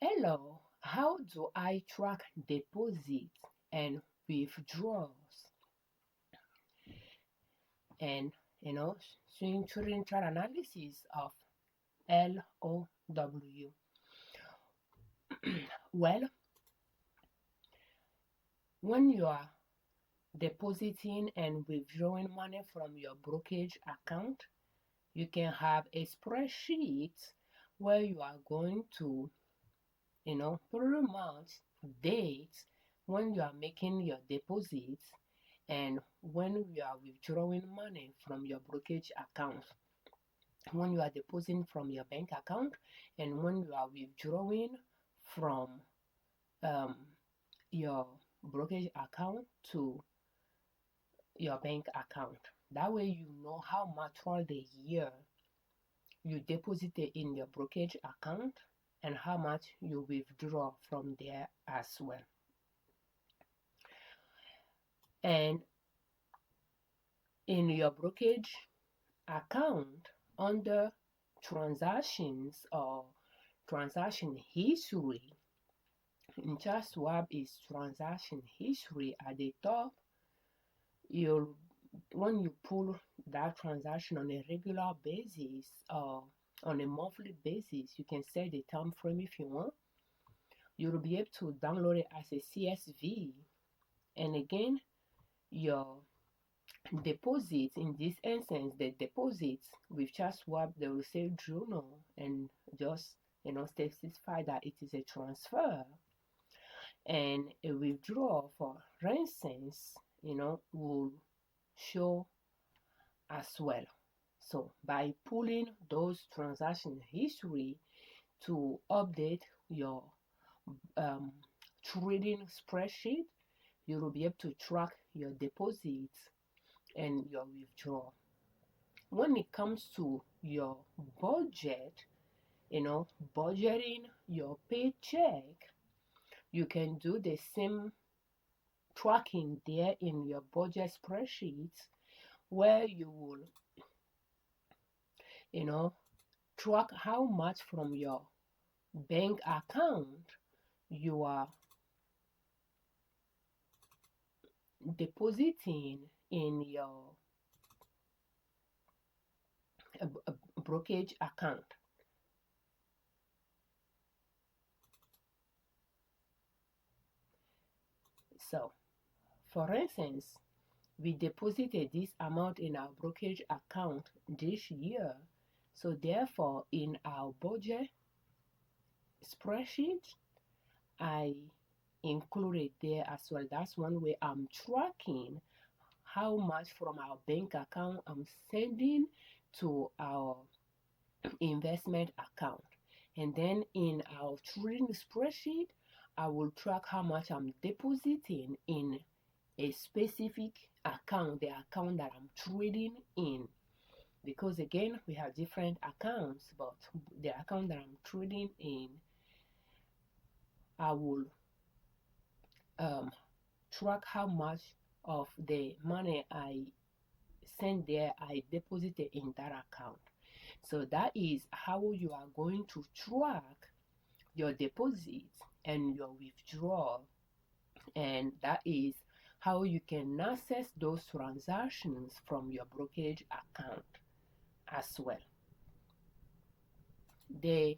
Hello, how do I track deposits and withdrawals? And swing trading chart analysis of LOW. Well, when you are depositing and withdrawing money from your brokerage account, you can have a spreadsheet where you are going to, pretty much dates when you are making your deposits and when you are withdrawing money from your brokerage account, when you are depositing from your bank account, and when you are withdrawing from um, your brokerage account to your bank account. That way, you know how much for the year you deposited in your brokerage account and how much you withdraw from there as well. And in your brokerage account, under transactions or transaction history, in ChartSwap is transaction history at the top. When you pull that transaction on a regular basis or on a monthly basis, you can set the time frame if you want. You'll be able to download it as a CSV. And again, your deposits, in this instance, the deposits with ChartSwap, they will say journal and just specify that it is a transfer. And a withdrawal, for instance, will show as well. So by pulling those transaction history to update your trading spreadsheet, you will be able to track your deposits and your withdrawal. When it comes to your budget, budgeting your paycheck, you can do the same tracking there in your budget spreadsheets where you will, track how much from your bank account you are depositing in your brokerage account. So, for instance, we deposited this amount in our brokerage account this year. So therefore, in our budget spreadsheet, I included there as well. That's one way I'm tracking how much from our bank account I'm sending to our investment account. And then in our trading spreadsheet, I will track how much I'm depositing in a specific account, the account that I'm trading in. Because again, we have different accounts, but the account that I'm trading in, I will track how much of the money I send there I deposited in that account. So that is how you are going to track your deposits and your withdrawal, and that is how you can access those transactions from your brokerage account as well. The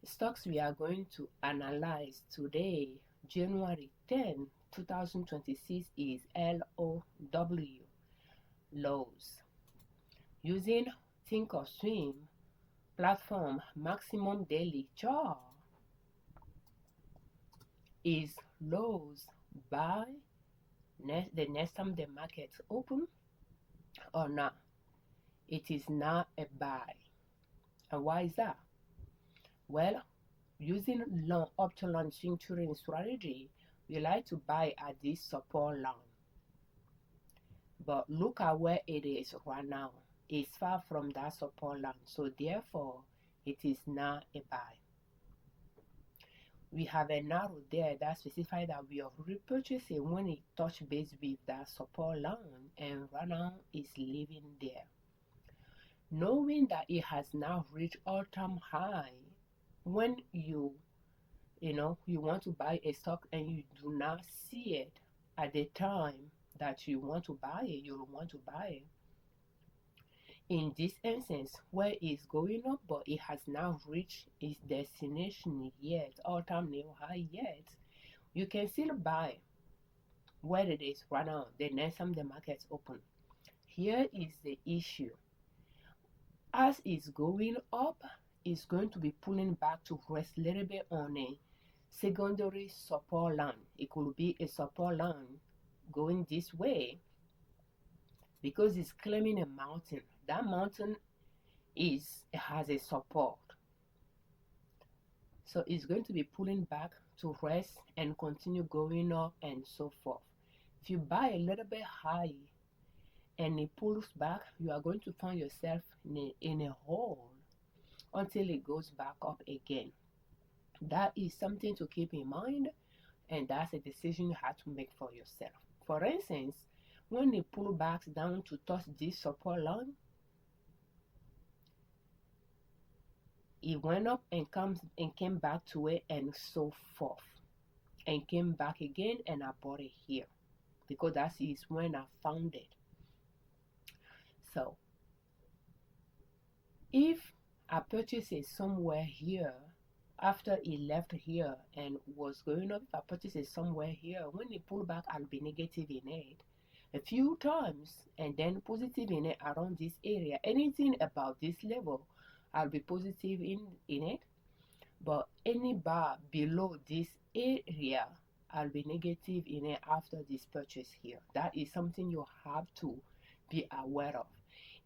stocks we are going to analyze today, January 10, 2026, is LOW, lows. Using Thinkorswim platform maximum daily chart is lows buy the next time the markets open or not. It is not a buy. And why is that? Well, using long up to long swing trading strategy, we like to buy at this support line. But look at where it is right now. It's far from that support line. So therefore, it is not a buy. We have an arrow there that specifies that we are repurchasing when it touch base with that support line, and right now it's leaving there. Knowing that it has now reached all-time high, when you you want to buy a stock and you do not see it at the time that you want to buy it, you don't want to buy it. In this instance, where it's going up, but it has not reached its destination yet, all-time new high yet, you can still buy where it is right now, the next time the market's open. Here is the issue. As it's going up, it's going to be pulling back to rest a little bit on a secondary support line. It could be a support line going this way because it's climbing a mountain. That mountain has a support. So it's going to be pulling back to rest and continue going up and so forth. If you buy a little bit high and it pulls back, you are going to find yourself in a hole until it goes back up again. That is something to keep in mind, and that's a decision you have to make for yourself. For instance, when it pull back down to touch this support line, it went up and came back to it and so forth, and came back again, and I bought it here because that is when I found it. So if I purchased it somewhere here after it left here and was going up, if I purchased it somewhere here, when it pulled back, I'll be negative in it a few times and then positive in it around this area. Anything above this level, I'll be positive in it, but any bar below this area, I'll be negative in it after this purchase here. That is something you have to be aware of.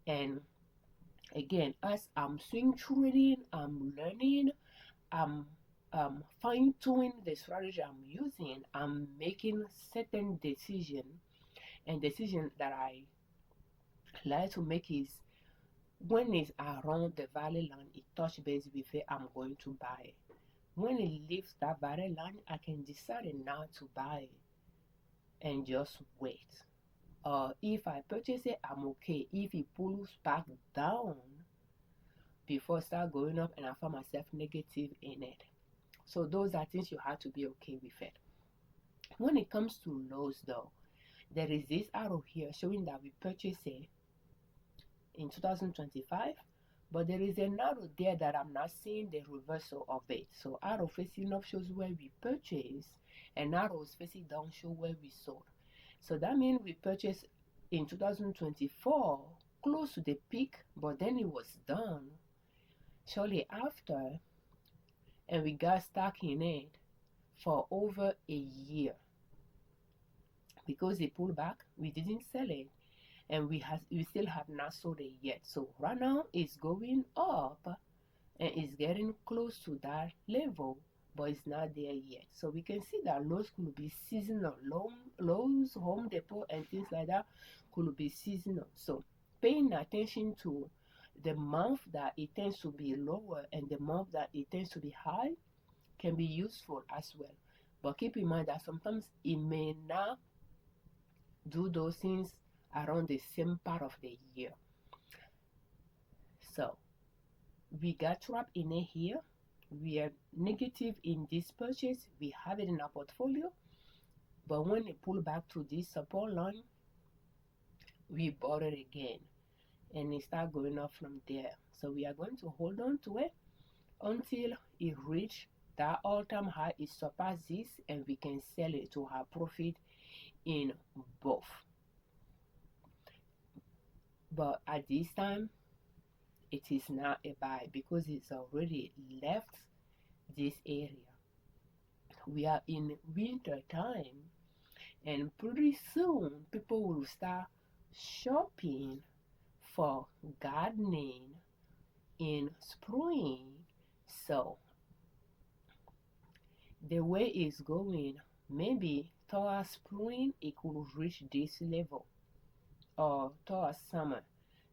And again, as I'm swing trading, I'm learning, I'm fine-tuning the strategy I'm using, I'm making certain decisions. And decision that I like to make is when it's around the valley line, it touch base with it, I'm going to buy it. When it leaves that valley line, I can decide not to buy it and just wait. If I purchase it, I'm okay. If it pulls back down before it start going up and I find myself negative in it. So those are things you have to be okay with it. When it comes to lows though, there is this arrow here showing that we purchased it in 2025, but there is an arrow there that I'm not seeing the reversal of it. So arrow facing up shows where we purchased and arrows facing down show where we sold. So that means we purchased in 2024 close to the peak, but then it was done shortly after, and we got stuck in it for over a year because it pulled back. We didn't sell it, and we still have not sold it yet. So right now it's going up and it's getting close to that level, but it's not there yet. So we can see that lows could be seasonal. Lows, Home Depot and things like that could be seasonal. So paying attention to the month that it tends to be lower and the month that it tends to be high can be useful as well. But keep in mind that sometimes it may not do those things around the same part of the year. So we got trapped in it here. We are negative in this purchase. We have it in our portfolio, but when it pulled back to this support line, we bought it again and it started going up from there. So we are going to hold on to it until it reach that all-time high. It surpasses this and we can sell it to have profit in both. But at this time, it is not a buy because it's already left this area. We are in winter time, and pretty soon people will start shopping for gardening in spring. So the way it's going, maybe towards spring it could reach this level, or towards summer.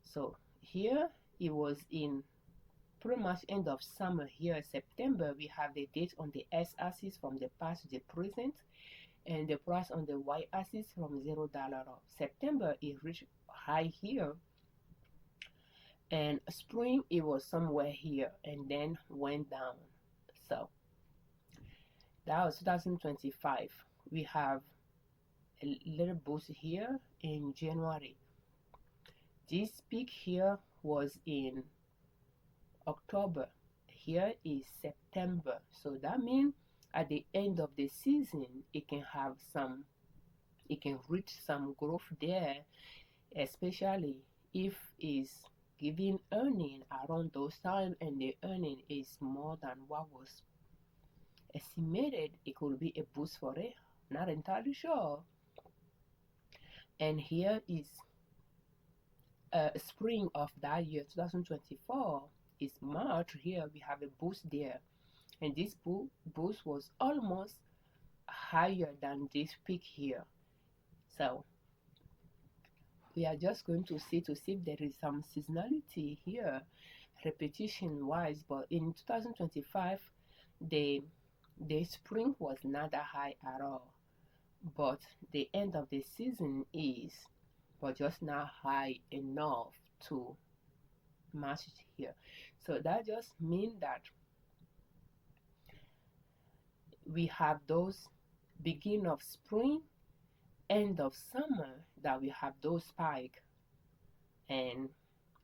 So here it was in pretty much end of summer here, September. We have the date on the x-axis from the past to the present, and the price on the y-axis from $0 up. September it reached high here, and spring it was somewhere here and then went down. So That was 2025. We have a little boost here in January. This peak here was in October. Here is September. So that means at the end of the season, it can reach some growth there, especially if it's giving earning around those times and the earning is more than what was estimated. It could be a boost for it. Not entirely sure. And here is spring of that year, 2024, is March. Here we have a boost there, and this boost was almost higher than this peak here. So we are just going to see if there is some seasonality here, repetition wise. But in 2025, the spring was not that high at all, but the end of the season is, but just not high enough to match it here. So that just means that we have those beginning of spring, end of summer, that we have those spike, and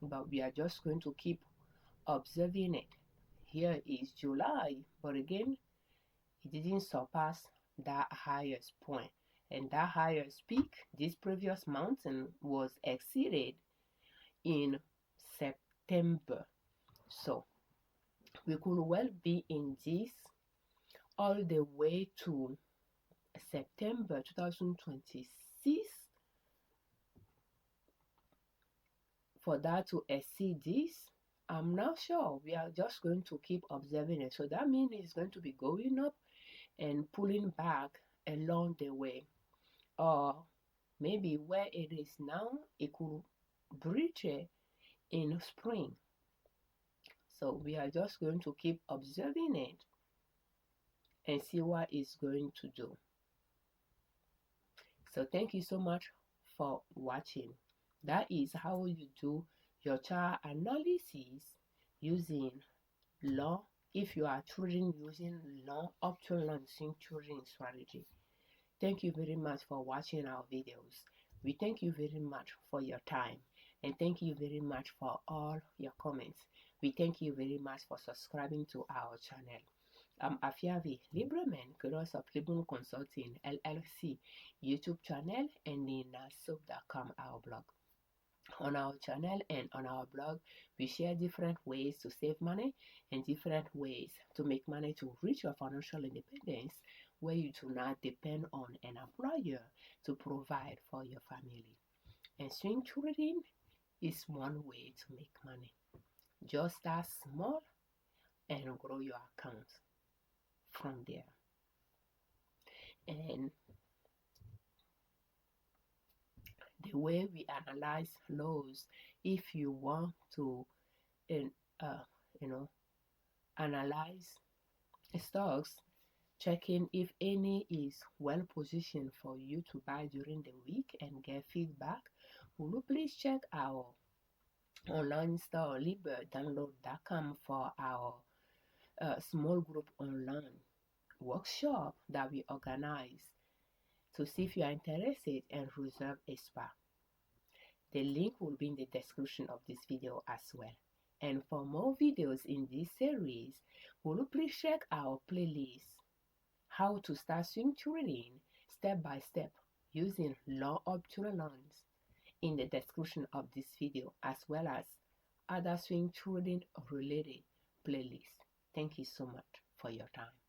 but we are just going to keep observing it. Here is July, but again it didn't surpass that highest point, and that highest peak, this previous mountain, was exceeded in September. So we could well be in this all the way to September 2026 for that to exceed this. I'm not sure. We are just going to keep observing it. So that means it's going to be going up and pulling back along the way, or maybe where it is now, it could breach it in spring. So we are just going to keep observing it and see what it's going to do. So thank you so much for watching. That is how you do your chart analysis using law, if you are trading using long option and swing trading strategy. Thank you very much for watching our videos. We thank you very much for your time, and thank you very much for all your comments. We thank you very much for subscribing to our channel. I'm Afiavi Liberman, creator of Liberman Consulting L.L.C YouTube channel, and in soap.com, our blog. On our channel and on our blog, we share different ways to save money and different ways to make money to reach your financial independence, where you do not depend on an employer to provide for your family. And swing trading is one way to make money. Just start small and grow your account from there. And the way we analyze lows, if you want to analyze stocks, checking if any is well positioned for you to buy during the week and get feedback, will you please check our online store liberdownload.com for our small group online workshop that we organize to see if you are interested and reserve a spot. The link will be in the description of this video as well. And for more videos in this series, will you please check our playlist, how to start swing trading step by step using long optional lines, in the description of this video, as well as other swing trading related playlists. Thank you so much for your time.